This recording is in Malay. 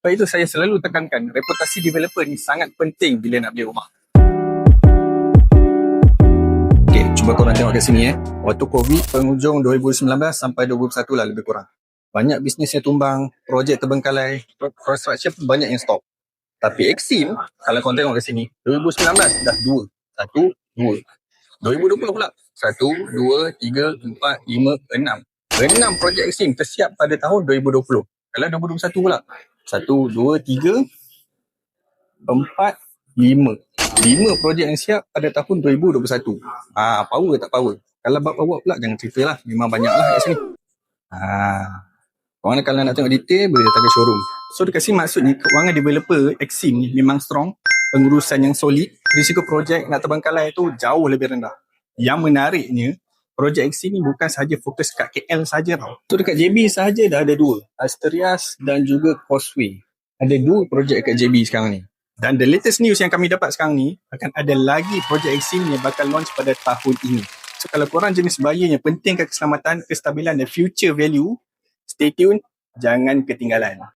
Sebab itu saya selalu tekankan, reputasi developer ni sangat penting bila nak beli rumah. Okay, cuba korang tengok kat sini Waktu COVID, penghujung 2019 sampai 2021 lah lebih kurang. Banyak bisnes yang tumbang, projek terbengkalai, construction pun banyak yang stop. Tapi Exim, kalau korang tengok kat sini, 2019 dah 2. 1, 2. 2020 pula. 1, 2, 3, 4, 5, 6. 6 projek Exim tersiap pada tahun 2020. Kalau 2021 pula. 1, 2, 3, 4, 5. 5 projek yang siap pada tahun 2021. Power tak power? Kalau bab awak pula jangan cerita lah. Memang banyak lah kat sini. Korang kalau nak tengok detail boleh datang ke showroom. So dekat sini maksudnya kewangan developer Exim ni memang strong. Pengurusan yang solid. Risiko projek nak terbengkalai tu jauh lebih rendah. Yang menariknya, projek Exim ni bukan sahaja fokus kat KL saja tau. So dekat JB sahaja dah ada 2. Asterias dan juga Causeway. Ada 2 projek kat JB sekarang ni. Dan the latest news yang kami dapat sekarang ni, akan ada lagi projek Exim yang bakal launch pada tahun ini. So kalau korang jenis buyer yang pentingkan keselamatan, kestabilan dan future value, stay tune, jangan ketinggalan.